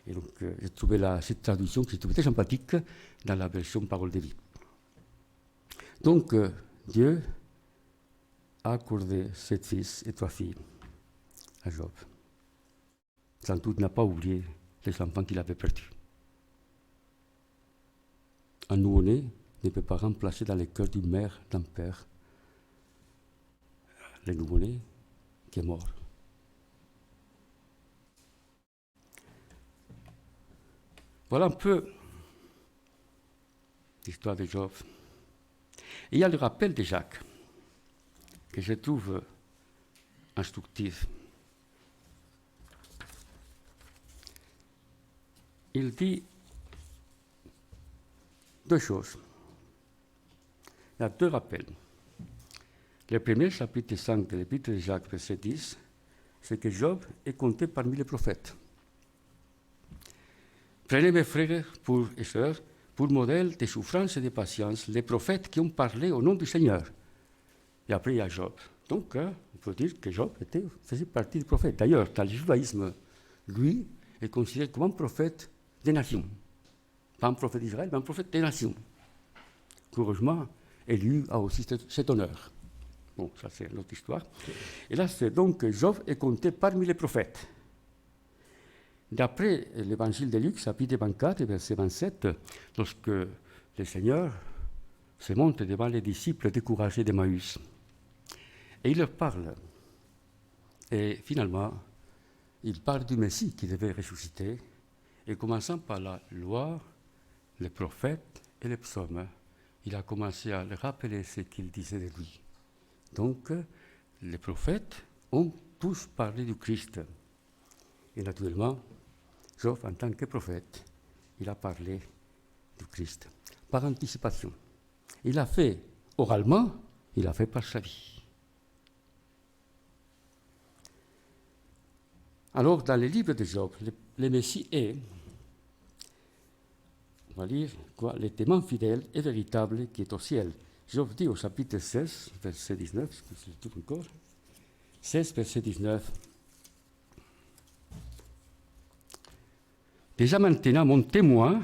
j'ai trouvé cette traduction que j'ai trouvée très sympathique dans la version Parole de vie. Donc, Dieu a accordé 7 fils et 3 filles à Job. Sans doute n'a pas oublié les enfants qu'il avait perdus. Un nouveau-né ne peut pas remplacer dans le cœur d'une mère, d'un père, le nouveau-né qui est mort. Voilà un peu l'histoire de Job. Et il y a le rappel de Jacques, que je trouve instructif. Il dit 2 choses. Il y a 2 rappels. Le premier, chapitre 5 de l'Épître de Jacques, verset 10, c'est que Job est compté parmi les prophètes. Prenez mes frères et sœurs pour modèle de souffrance et de patience les prophètes qui ont parlé au nom du Seigneur. Et après, il y a Job. Donc, on peut dire que Job faisait partie des prophètes. D'ailleurs, dans le judaïsme, lui est considéré comme un prophète des nations. Pas un prophète d'Israël, mais un prophète des nations. Heureusement, Élie a aussi cet honneur. Bon, ça c'est notre histoire. Et là, c'est donc que Job est compté parmi les prophètes. D'après l'évangile de Luc, chapitre 24, verset 27, lorsque le Seigneur se montre devant les disciples découragés d'Emmaüs, et il leur parle. Et finalement, il parle du Messie qui devait ressusciter, et commençant par la loi, les prophètes et les psaumes, il a commencé à leur rappeler ce qu'il disait de lui. Donc, les prophètes ont tous parlé du Christ. Et naturellement, Job, en tant que prophète, il a parlé du Christ par anticipation. Il a fait oralement, il a fait par sa vie. Alors, dans les livres de Job, le Messie est, on va lire quoi, le témoin fidèle et véritable qui est au ciel. Job dit au chapitre 16, verset 19, est-ce que je le trouve encore 16, verset 19. Déjà maintenant, mon témoin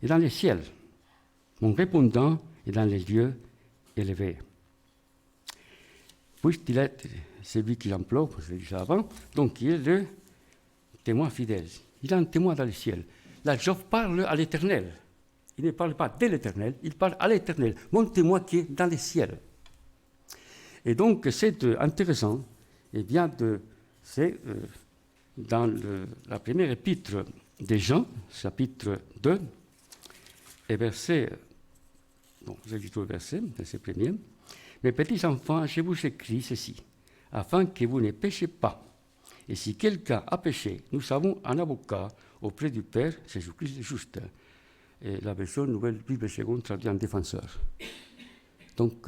est dans les ciels, mon répondant est dans les lieux élevés. Puisqu'il est celui qui l'emploie, je l'ai dit ça avant, donc il est le témoin fidèle. Il a un témoin dans le ciel. Là, Job parle à l'Éternel. Il ne parle pas de l'Éternel, il parle à l'Éternel, mon témoin qui est dans les ciels. Et donc, c'est intéressant, et bien c'est dans la première épître de Jean, chapitre 2, et verset, j'ai dit tout le verset premier. Mes petits enfants, je vous écris ceci, afin que vous ne péchiez pas. Et si quelqu'un a péché, nous avons un avocat auprès du Père, Jésus-Christ le juste. Et la version Nouvelle Bible Seconde traduit en défenseur. Donc,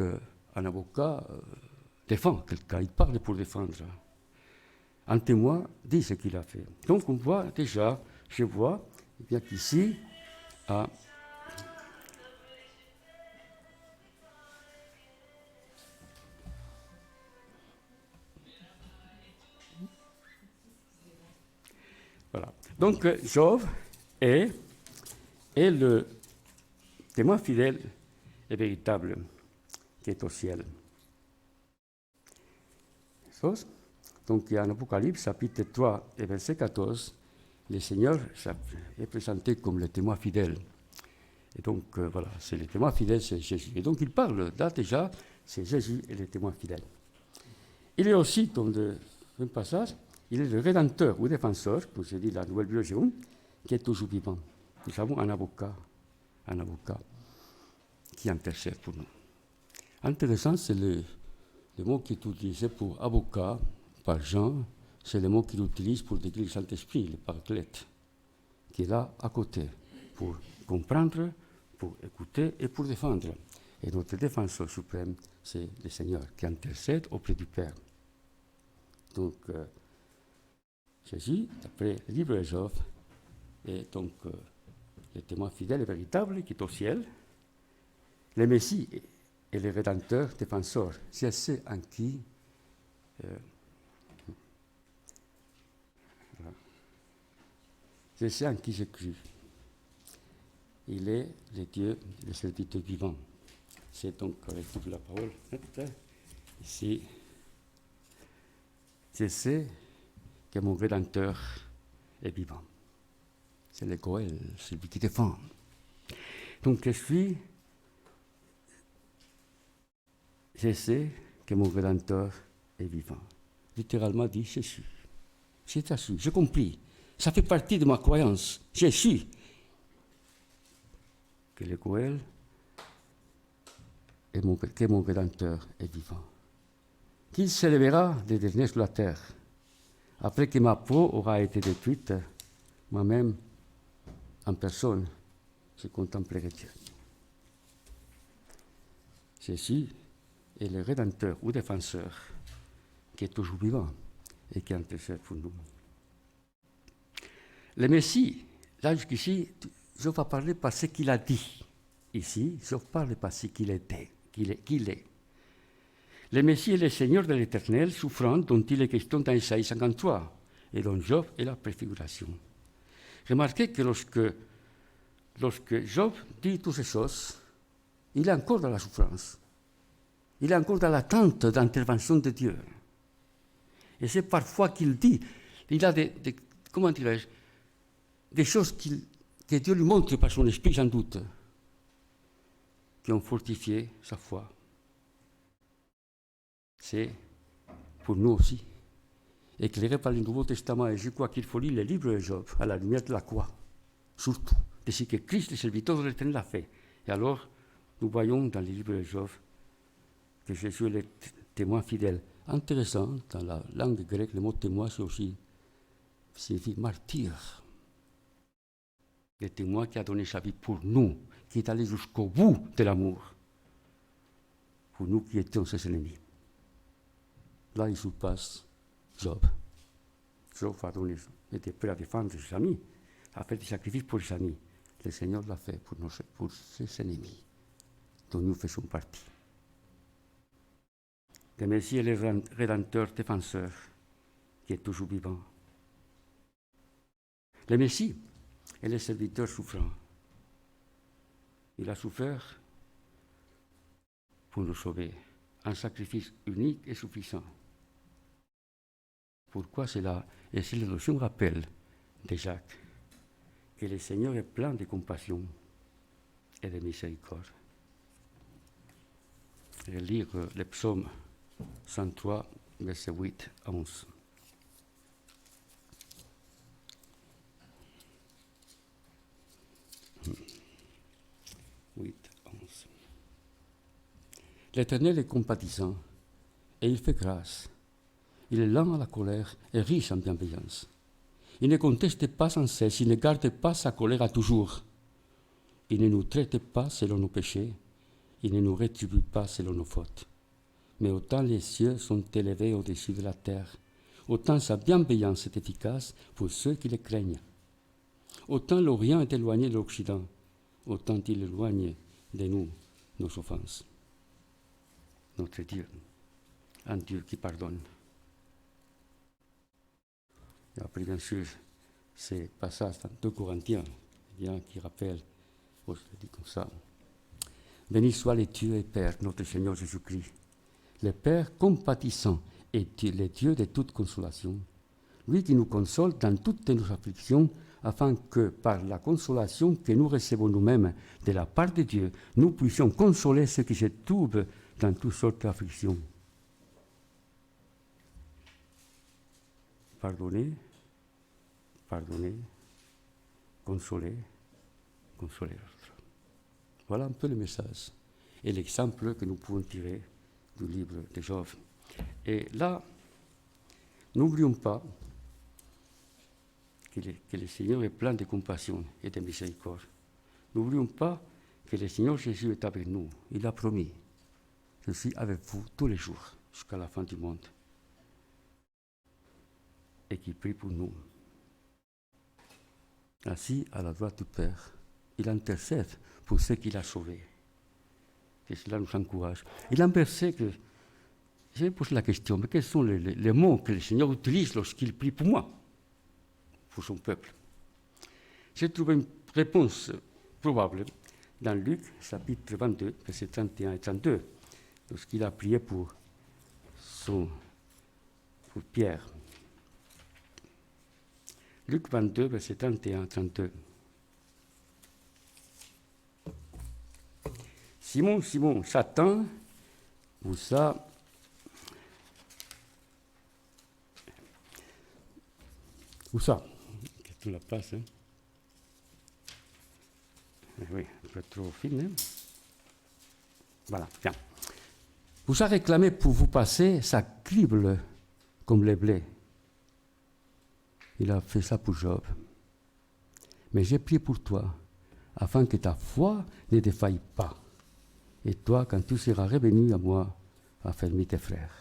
un avocat défend quelqu'un, il parle pour défendre. Un témoin dit ce qu'il a fait. Donc, on voit déjà, je vois, bien qu'ici, Donc, Job est le témoin fidèle et véritable qui est au ciel. Donc, en Apocalypse, chapitre 3 et verset 14, le Seigneur est présenté comme le témoin fidèle. Et donc, voilà, c'est le témoin fidèle, c'est Jésus. Et donc, il parle, là déjà, c'est Jésus et le témoin fidèle. Il est aussi, dans un passage, il est le rédempteur ou défenseur, comme je dis la nouvelle version, qui est toujours vivant. Nous avons un avocat qui intercède pour nous. Intéressant, c'est le mot qui est utilisé pour avocat par Jean, c'est le mot qu'il utilise pour décrire le Saint-Esprit, le Paraclète, qui est là à côté, pour comprendre, pour écouter et pour défendre. Et notre défenseur suprême, c'est le Seigneur qui intercède auprès du Père. Donc, Jésus, d'après le livre de Job, est donc le témoin fidèle et véritable qui est au ciel, le Messie et le Rédempteur défenseur. C'est ce en qui c'est ce en qui j'ai cru. Il est le Dieu, le serviteur vivant. C'est donc, avec toute la parole, ici, je sais que mon Rédempteur est vivant. C'est le Goël, celui qui défend. Donc je sais que mon Rédempteur est vivant. Littéralement dit, je suis. J'ai compris. Ça fait partie de ma croyance. Je suis. Que le Goël que mon Rédempteur est vivant. Qu'il s'élèvera des derniers sur la terre. Après que ma peau aura été détruite, moi-même, en personne, je contemplerai Dieu. Jésus est le Rédempteur ou défenseur qui est toujours vivant et qui intercède pour nous. Le Messie, là jusqu'ici, je vais parler par ce qu'il a dit. Ici, je parle par ce qu'il était, qu'il est. Le Messie est le Seigneur de l'Éternel, souffrant, dont il est question dans Isaïe 53, et dont Job est la préfiguration. Remarquez que lorsque Job dit toutes ces choses, il est encore dans la souffrance. Il est encore dans l'attente d'intervention de Dieu. Et c'est parfois qu'il dit, il a comment dirais-je, des choses que Dieu lui montre par son esprit, sans doute, qui ont fortifié sa foi. C'est pour nous aussi, éclairé par le Nouveau Testament. Et je crois qu'il faut lire le livre de Job à la lumière de la croix, surtout, de ce que Christ, le serviteur de l'Éternel, a fait. Et alors, nous voyons dans le livre de Job que Jésus est le témoin fidèle. Intéressant, dans la langue grecque, le mot témoin, c'est aussi signifie martyr. Le témoin qui a donné sa vie pour nous, qui est allé jusqu'au bout de l'amour, pour nous qui étions ses ennemis. Là, il se passe Job. Job était prêt à défendre ses amis, à faire des sacrifices pour ses amis. Le Seigneur l'a fait pour ses ennemis, dont nous faisons partie. Le Messie est le Rédempteur défenseur, qui est toujours vivant. Le Messie est le serviteur souffrant. Il a souffert pour nous sauver, un sacrifice unique et suffisant. Pourquoi cela? Et c'est le deuxième rappel de Jacques, que le Seigneur est plein de compassion et de miséricorde. Je vais lire le psaume 103, versets 8 à 11. L'Éternel est compatissant et il fait grâce. Il est lent à la colère et riche en bienveillance. Il ne conteste pas sans cesse, il ne garde pas sa colère à toujours. Il ne nous traite pas selon nos péchés, il ne nous rétribue pas selon nos fautes. Mais autant les cieux sont élevés au-dessus de la terre, autant sa bienveillance est efficace pour ceux qui le craignent. Autant l'Orient est éloigné de l'Occident, autant il éloigne de nous nos offenses. Notre Dieu, un Dieu qui pardonne. Et après, bien sûr, ces passages dans 2 Corinthiens, bien, qui rappellent, je le dis comme ça, béni soit le Dieu et Père, notre Seigneur Jésus-Christ, le Père compatissant et le Dieu de toute consolation, lui qui nous console dans toutes nos afflictions, afin que, par la consolation que nous recevons nous-mêmes de la part de Dieu, nous puissions consoler ceux qui se trouvent dans toutes sortes d'afflictions. Pardonner, pardonner, consoler, consoler l'autre. Voilà un peu le message et l'exemple que nous pouvons tirer du livre de Job. Et là, n'oublions pas que le Seigneur est plein de compassion et de miséricorde. N'oublions pas que le Seigneur Jésus est avec nous. Il a promis, je suis avec vous tous les jours jusqu'à la fin du monde. Et qui prie pour nous. Assis à la droite du Père, il intercède pour ceux qu'il a sauvés. Et cela nous encourage. Il y a un verset que j'ai posé la question, mais quels sont les mots que le Seigneur utilise lorsqu'il prie pour moi, pour son peuple? J'ai trouvé une réponse probable dans Luc, chapitre 22, versets 31 et 32, lorsqu'il a prié pour Pierre. Luc 22, versets 31 et 32. Simon, Simon, Satan vous a Où ça? Qu'est-ce que la place, hein? Oui, un peu trop fine, hein? Voilà, bien. Vous a réclamé pour vous passer sa crible comme les blés. Il a fait ça pour Job. Mais j'ai prié pour toi, afin que ta foi ne défaille pas. Et toi, quand tu seras revenu à moi, affermis tes frères.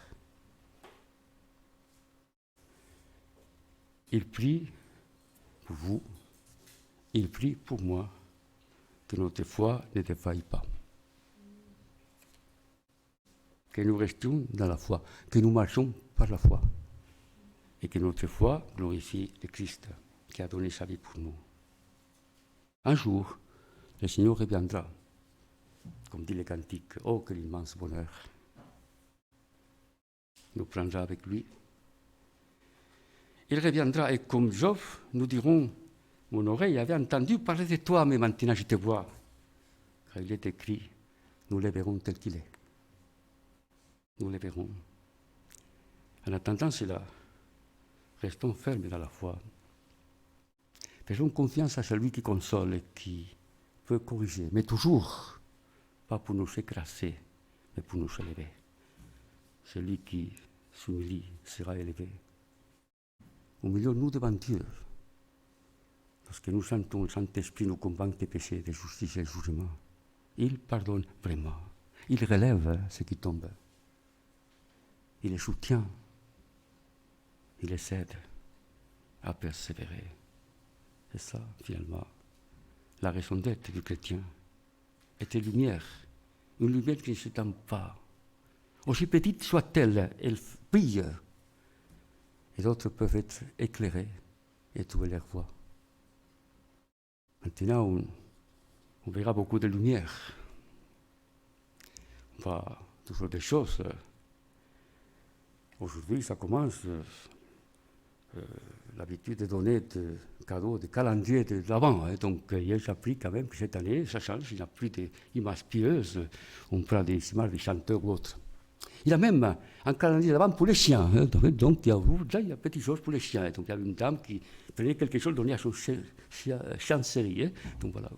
Il prie pour vous, il prie pour moi, que notre foi ne défaille pas. Que nous restions dans la foi, que nous marchions par la foi. Et que notre foi glorifie le Christ qui a donné sa vie pour nous. Un jour, le Seigneur reviendra, comme dit le cantique, « Oh, quel immense bonheur !» Il nous prendra avec lui. Il reviendra et comme Job, nous dirons, « Mon oreille avait entendu parler de toi, mais maintenant je te vois. » Car il est écrit, nous le verrons tel qu'il est. Nous le verrons. En attendant cela, restons fermes dans la foi. Faisons confiance à celui qui console et qui peut corriger, mais toujours, pas pour nous écraser, mais pour nous élever. Celui qui s'humilie sera élevé. Humilions-nous devant Dieu, parce que nous sentons le Saint-Esprit nous convaincre des péchés, de justice et de jugement. Il pardonne vraiment. Il relève ceux qui tombent. Il les soutient. Il les aide à persévérer. C'est ça, finalement, la raison d'être du chrétien. Est une lumière qui ne s'éteint pas. Aussi petite soit-elle, elle brille. Et d'autres peuvent être éclairés et trouver leur voie. Maintenant, on verra beaucoup de lumière. On voit toujours des choses. Aujourd'hui, ça commence. L'habitude de donner des cadeaux, des calendriers de l'Avent. Hein. Donc, j'ai appris quand même que cette année, ça change. Il n'y a plus d'images pieuses. On prend des images des chanteurs ou autres. Il y a même un calendrier de l'Avent pour les chiens. Hein. Donc, il y a une petite chose pour les chiens. Donc, il y avait une dame qui prenait quelque chose donné à son chancerie. Hein. Donc, voilà.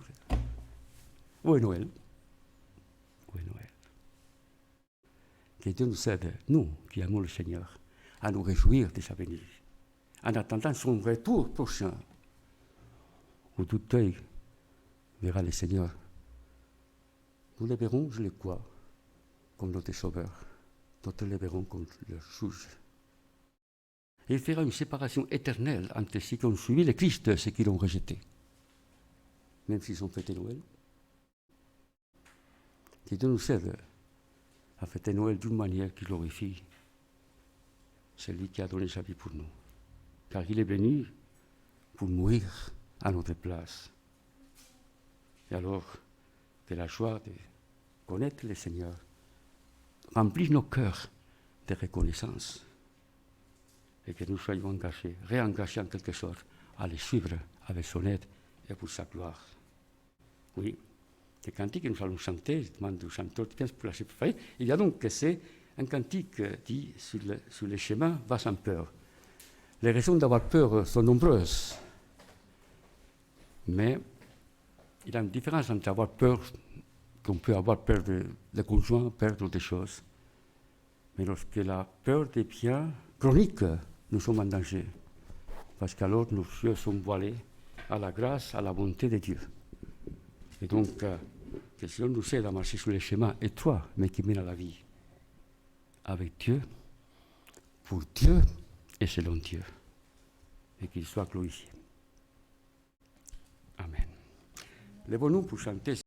Où est Noël? Où est Noël? Que Dieu nous aide, nous qui aimons le Seigneur, à nous réjouir de sa venue. En attendant son retour prochain, où tout œil verra le Seigneur. Nous le verrons, je le crois, comme notre Sauveur. D'autres le verront comme leur juge. Et il fera une séparation éternelle entre ceux qui ont suivi le Christ et ceux qui l'ont rejeté. Même s'ils ont fêté Noël. Que Dieu nous aide à fêter Noël d'une manière qui glorifie celui qui a donné sa vie pour nous. Car il est venu pour mourir à notre place. Et alors que la joie de connaître le Seigneur remplisse nos cœurs de reconnaissance et que nous soyons engagés, réengagés en quelque sorte à les suivre avec son aide et pour sa gloire. Oui, le cantique que nous allons chanter, je demande au chanteur de 15 pour la préférée, il y a donc que c'est un cantique dit sur le chemin va sans peur. Les raisons d'avoir peur sont nombreuses, mais il y a une différence entre avoir peur, qu'on peut avoir peur de conjoint, perdre des choses, mais lorsque la peur devient chronique, nous sommes en danger, parce qu'alors nos yeux sont voilés à la grâce, à la bonté de Dieu. Et donc, que le Seigneur nous aide à marcher sur les chemins étroits, mais qui mènent à la vie, avec Dieu, pour Dieu et selon Dieu, et qu'il soit glorifié. Amen. Lèvons-nous pour chanter.